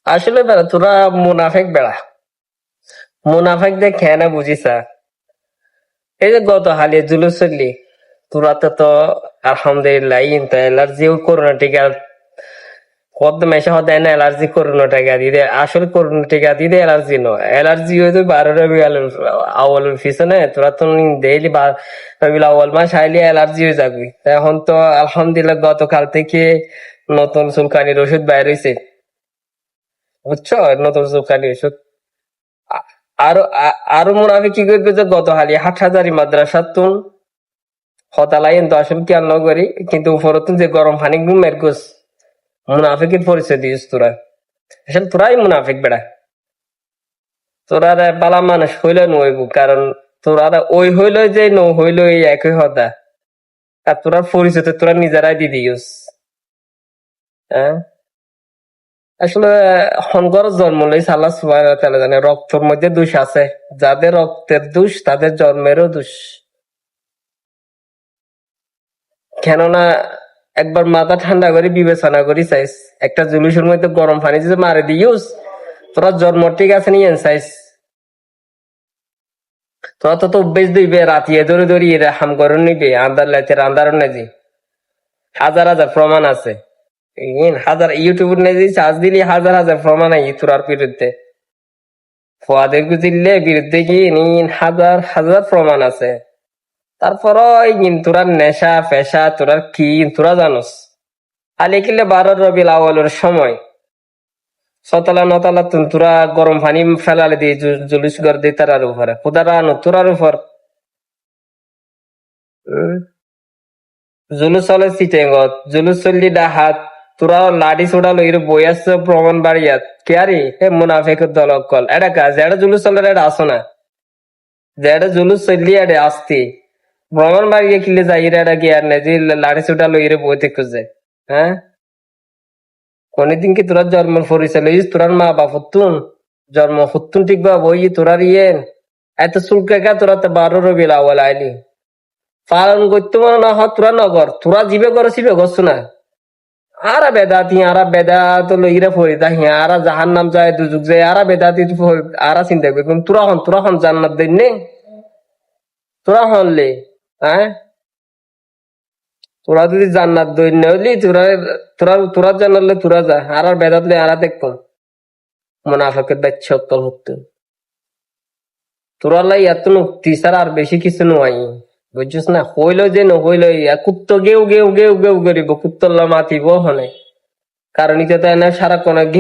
আসলে বেড়া তোরা মুনাফেক বেড়া, মুনাফেক দেখ খেয়ে না বুঝিসা। এই যে গত হালিয়ে জুলুস চললি, তোরা তো আলহামদুলিল্লাহ ইনতা অ্যালার্জি করোনা টিকা কত মেশা হতে না অ্যালার্জি করোনা টিকা দিতে, আসলে করোনা টিকা দিতে অ্যালার্জি নয়, অ্যালার্জি হয়তো 12 রবিউল আউয়ালের পিছনে তোরা তো ডেইলি রবিউল আউয়াল মাস আইলে অ্যালার্জি হয়ে যাবি। তা এখন তো আলহামদুলিল্লাহ গতকাল থেকে নতুন চুলকানির ওষুধ বাইর হয়েছে, বুঝছো? নতুন চুলকানির ওষুধ। আরো মুনাফি কি করবে যে গত হালি হাটহাজারি মাদ্রাসা তুন হতালাইন তো আসলে কি আল্লাহ করি, কিন্তু উপরতুন যে গরম পানি ঘুমের গোস মুনাফিকের পরিচয় দিস তোরা। আসলে তোরাই মুনাফিক বেড়া, তোরা বালা মানুষ হইলে নইব, কারণ তোরা ওই হইল যে ন হইল এই একই হতা। আর তোরা পরিচয় তো তোরা নিজেরাই দি দিস। হ্যাঁ, আসলে হনগর জন্ম লইছে আল্লাহ সুবহানাহু ওয়া তাআলা জানে, রক্তের মধ্যে দোষ আছে, যাদের রক্তের দোষ তাদের জন্মেরও দোষ। কেননা একবার মাথা ঠান্ডা করে বিবেচনা করি চাইস, একটা জুলুসের মধ্যে গরম পানি যদি মারে দিস, তোরা জন্ম ঠিক আছে নিয়ে চাইস, তোরা তো অভ্যেস দিবে রাতিয়ে ধরে ধরে হাম করে নিবে আন্দার লাইতে আন্দার নেজি। হাজার হাজার প্রমাণ আছে, হাজার ইউটিউবের নেজি চার্জ দিলে হাজার হাজার প্রমাণ আই তোরার বিরুদ্ধে, ফুয়াদের গুজিল্লে বিরুদ্ধে কি হাজার হাজার প্রমাণ আছে। তারপরও তোরা নেশা পেশা তোরার কি তোরা জানোস। আলি কিলে 12 রবিউল আউয়ালের সময় সতলা নতলা তোরা গরম পানি ফেলালে দিয়ে জুলুস করে দিয়ে তার উপরে খুদারা তোরার উপর জুলুস চলে চিটেঙ্গত, জুলুস চললি ডাহাত, তোরা লাঠি ছোড়া লইরে বই আসছে প্রমাণ বাড়িয়াত কেয়ারি হে মুনাফেকের দল কল এটা কাজ, এটা জুলুস চলে এটা আসো না, যে এটা জুলুস চললি এটা আসতি প্রমাণ বাড়িয়ে কিলে যাই এটা কি আর নেই যে লাঠি ছোটা লইরে বইতে খুঁজে। হ্যাঁ, কোনদিন কি তোরা জন্ম পরিচয় লইস, তোরার মা বাপ হতুন জন্ম হতুন ঠিক বা বই তোরার ইয়েন এত চুলকা তোরা তো 12 রবিউল আউয়াল আইলি পালন করতে মনে না হয় তোরা নগর, তোরা জিবে করো সিবে করছো না। আরা বেদাতি আরা বেদাত লইরে ফরি তা হিয়া আরা জাহান নাম যায় দুযুগ যায় আরা বেদাতি আরা চিন্তা করবে, কিন্তু তোরা হন জান্নাত দেন নে, তোরা হনলে। হ্যাঁ, তোরা যদি জান্নাত দইন না হইলি তোরা তোরা তোরা জানালে তোরা যা, আর বেদাত লে আরা দেখব মুনাফিকের বাচ্চা অক্কল হতো। তোরা লাই এত নুক্তি ছাড়া আর বেশি কিছু নয়, বুঝছিস না? হইল যে নহইল কুত্ত গেউ গেউ গেউ গেউ করিব, কুত্তল্লা মাতিব হনে, কারণ এটা তো এনে সারাক্ষণ